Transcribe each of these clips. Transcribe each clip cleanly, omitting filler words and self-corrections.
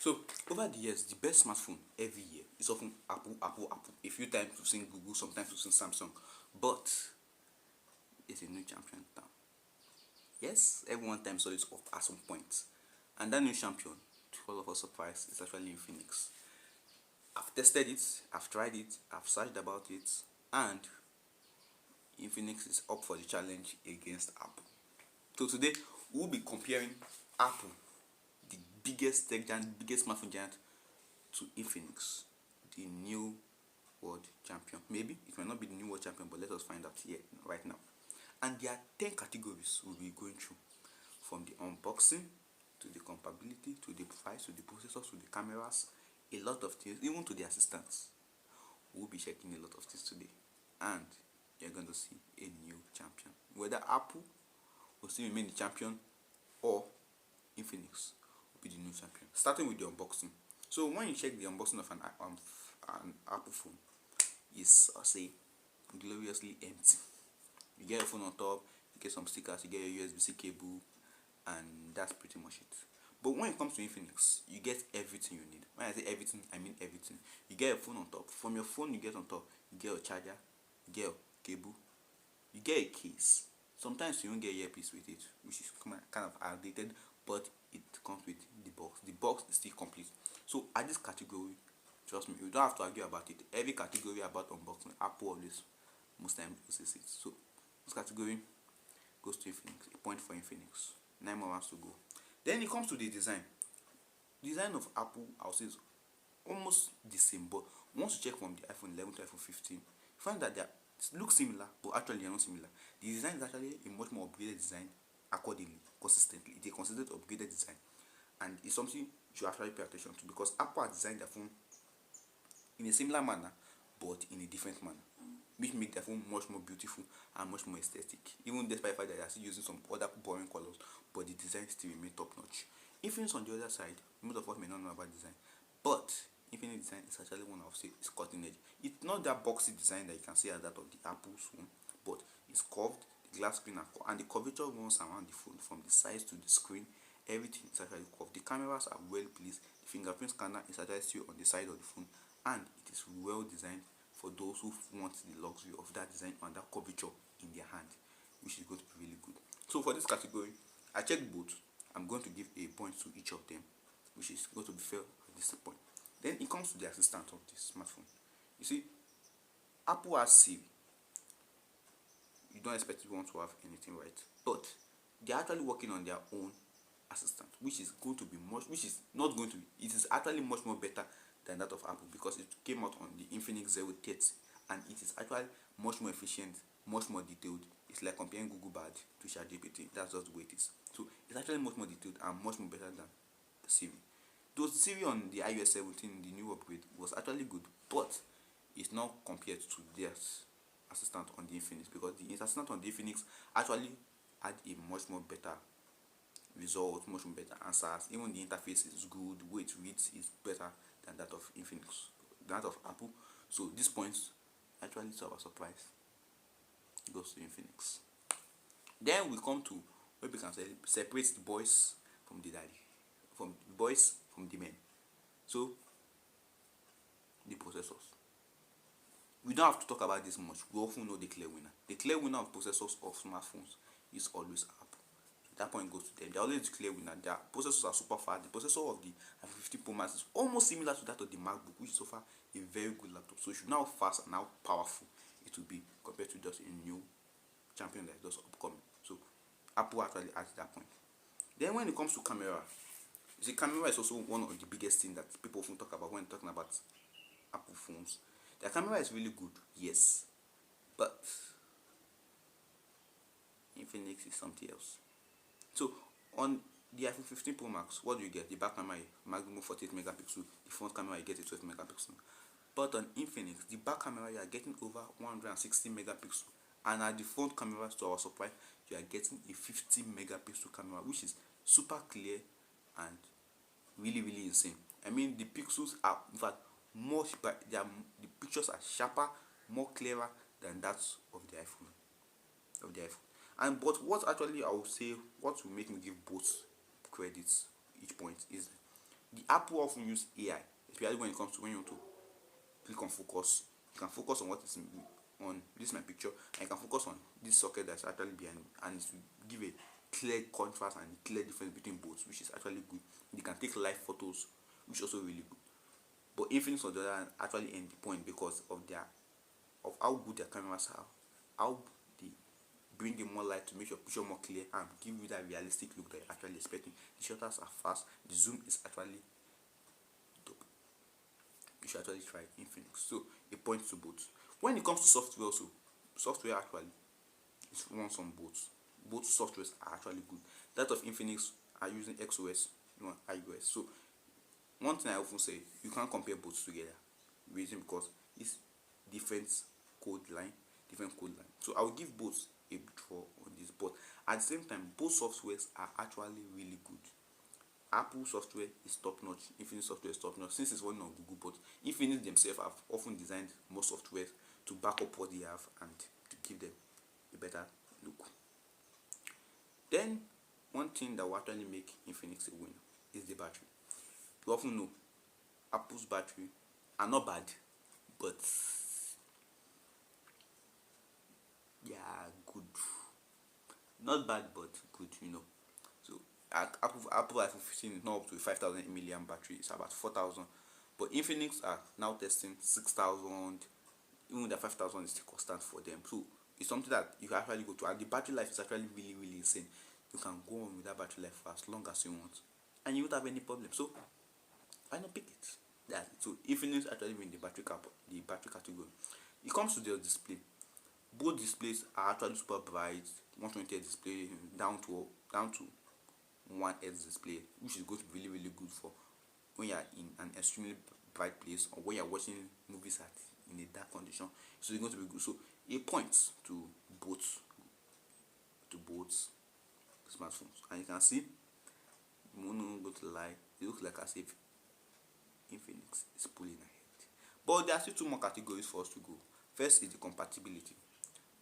So over the years, the best smartphone every year is often Apple, Apple, Apple. A few times we've seen Google, sometimes we've seen Samsung, but it's a new champion now. Yes, everyone time saw it up at some point, and that new champion, to all of our surprise, is actually Infinix. I've tested it, I've tried it, I've searched about it, and Infinix is up for the challenge against Apple. So today we'll be comparing Apple, the biggest tech giant, biggest smartphone giant, to Infinix, the new world champion. Maybe it might not be the new world champion, but let us find out here right now. And there are 10 categories we'll be going through, from the unboxing to the compatibility to the price to the processors to the cameras, a lot of things, even to the assistants. We'll be checking a lot of things today, and you're going to see a new champion. Whether Apple will still remain the champion or Infinix will be the new champion. Starting with the unboxing. So when you check the unboxing of an Apple phone, it's, I'll say, gloriously empty. You get your phone on top, you get some stickers, you get your USB-C cable, and that's pretty much it. But when it comes to Infinix, you get everything you need. When I say everything, I mean everything. You get your phone on top. From your phone, you get on top, you get your charger, you get your cable, you get a case. Sometimes you don't get earpiece with it, which is kind of outdated, but it comes with the box. The box is still complete. So at this category, trust me, you don't have to argue about it. Every category about unboxing, Apple always, most times, uses it. So this category goes to Infinix. A point for Infinix. 9 more rounds to go. Then it comes to the design. Design of Apple, I'll say, is almost the same, but once you check from the iPhone 11 to iPhone 15, you find that they look similar, but actually they are not similar. The design is actually a much more upgraded design accordingly, consistently. It's a consistent upgraded design, and it's something you should actually pay attention to, because Apple has designed their phone in a similar manner, but in a different manner, which make their phone much more beautiful and much more aesthetic. Even despite the fact that they are still using some other boring colors, but the design still remains top notch. Infinix on the other side, most of us may not know about design, but Infinix design is actually one of, say, is cutting edge. It's not that boxy design that you can see as that of the Apple's phone, but it's curved, the glass screen, and the curvature runs around the phone from the sides to the screen. Everything is actually curved. The cameras are well placed. The fingerprint scanner is actually still on the side of the phone, and it is well designed for those who want the luxury of that design and that curvature in their hand, which is going to be really good. So for this category, I checked both. I'm going to give a point to each of them, which is going to be fair at this point. Then it comes to the assistant of this smartphone. You see, Apple has Siri. You don't expect everyone to have anything right, but they're actually working on their own assistant, which is going to be much, which is not going to be, it is actually much more better than that of Apple, because it came out on the Infinix 030, and it is actually much more efficient, much more detailed. It's like comparing Google Bard to ChatGPT. That's just the way it is. So it's actually much more detailed and much more better than Siri. Though Siri on the iOS 17, the new upgrade, was actually good, but it's not compared to their assistant on the Infinix, because the assistant on the Infinix actually had a much more better result, much more better answers. Even the interface is good, the way it reads is better than that of Infinix, that of Apple. So this point, actually, to our surprise, goes to Infinix. Then we come to where we can separate the boys from the daddy, from the boys from the men. So the processors. We don't have to talk about this much. We often know the clear winner. The clear winner of processors of smartphones is always Apple. That point goes to them. They're always the clear winner. Their processors are super fast. The processor of the iPhone 15 Pro Max is almost similar to that of the MacBook, which is so far a very good laptop. So you should know how fast and how powerful it will be compared to just a new champion that is just upcoming. So Apple actually adds that point. Then when it comes to camera, you see, camera is also one of the biggest things that people often talk about when talking about Apple phones. Their camera is really good, yes, but Infinix is something else. So on the iPhone 15 Pro Max, what do you get? The back camera, maximum 48 megapixel. The front camera, you get a 12 megapixel. But on Infinix, the back camera, you are getting over 160 megapixel, and at the front camera, to our surprise, you are getting a 50 megapixel camera, which is super clear and really, really insane. I mean, the pixels are, in fact, more, the pictures are sharper, more clearer than that of the iPhone. And but what actually I would say, what will make me give both credits each point, is the Apple often use AI, especially when it comes to when you want to click on focus. You can focus on what is on this is my picture, and you can focus on this socket that's actually behind me, and it will give a clear contrast and clear difference between both, which is actually good. You can take live photos, which is also really good. But Infinix on the other hand actually end the point because of how good their cameras are, how they bring in more light to make your picture more clear and give you that realistic look that you're actually expecting. The shutters are fast, the zoom is actually dope. You should actually try Infinix. So it points to both. When it comes to software also, software actually is runs on both. Both softwares are actually good. That of Infinix are using XOS, iOS. So one thing I often say, you can't compare both together. Reason because it's different code line, different code line. So I will give both a draw on this, but at the same time, both softwares are actually really good. Apple software is top notch, Infinix software is top notch since it's running on Google, but Infinix themselves have often designed more software to back up what they have and to give them a better look. Then one thing that will actually make Infinix a winner is the battery. You often know Apple's battery are not bad, but yeah, good. Not bad, but good. So Apple iPhone 15 is not up to 5,000 milliamp battery. It's about 4,000. But Infinix are now testing 6,000. Even the 5,000 is still constant for them. So it's something that you can actually go to, and the battery life is actually really, really insane. You can go on with that battery life for as long as you want, and you won't have any problem. So why not pick it? That's it. So Infinix actually win the battery category. It comes to the display. Both displays are actually super bright. 120Hz display down to 1Hz display, which is going to be really, really good for when you are in an extremely bright place or when you are watching movies in a dark condition. So it's going to be good. So it points to both smartphones, and you can see, I'm not going to lie, it looks like as if Infinix is pulling ahead. But there are still two more categories for us to go. First is the compatibility.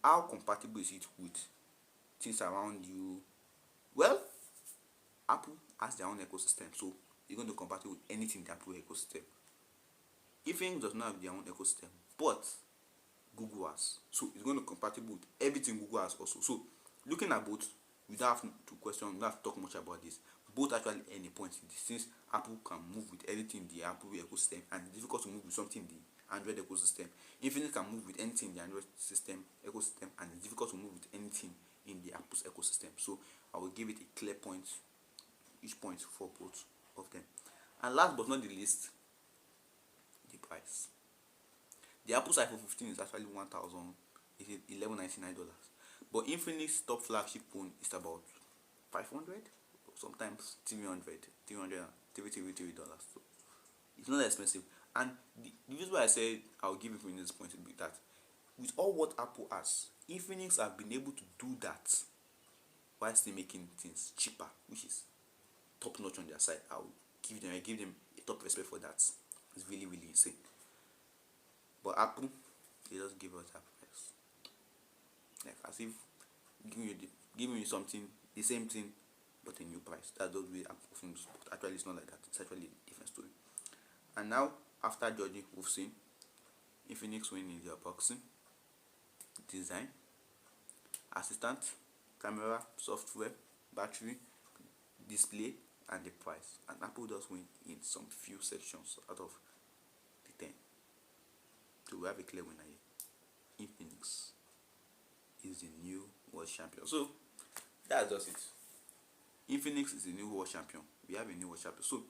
How compatible is it with things around you? Well, Apple has their own ecosystem, so you're going to compatible with anything in the Apple ecosystem. Infinix does not have their own ecosystem, but Google has, so it's going to compatible with everything Google has also. So looking at both, we don't have to question, we don't have to talk much about this. Both actually earn a point since Apple can move with everything in the Apple ecosystem, and it's difficult to move with something in the Android ecosystem. Infinix can move with anything in the Android ecosystem, and it's difficult to move with anything in the Apple's ecosystem. So I will give it a clear point, each point for both of them. And last but not the least, the price. The Apple's iPhone 15 is actually $1,199, but Infinix top flagship phone is about 500, sometimes 300, $333. So it's not that expensive. And the reason why I said I'll give Infinix this point is that with all what Apple has, Infinix have been able to do that while still making things cheaper, which is top notch on their side. I give them a top respect for that. It's really, really insane. But Apple, they just give us that price, like as if giving you something, the same thing, but a new price. That's the way Apple films. But actually, it's not like that. It's actually a different story. And now, after judging, we've seen Infinix winning the unboxing, design, assistant, camera, software, battery, display, and the price. And Apple does win in some few sections out of the 10. So we have a clear winner here. Infinix is the new world champion. So that's just it. Infinix is the new world champion. We have a new world champion. So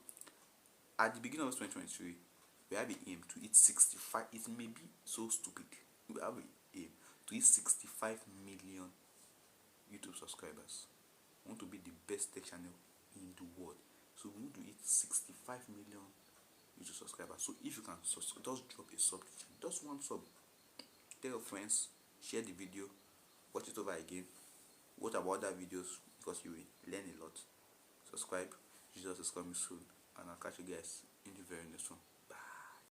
at the beginning of 2023, we have an aim to hit 65. It may be so stupid. We have an aim to hit 65 million YouTube subscribers. We want to be the best tech channel in the world. So we need to hit 65 million YouTube subscribers. So if you can just drop a sub, just one sub. Tell your friends, share the video, watch it over again, watch about other videos because you will learn a lot. Subscribe. Jesus is coming soon, and I'll catch you guys in the very next one.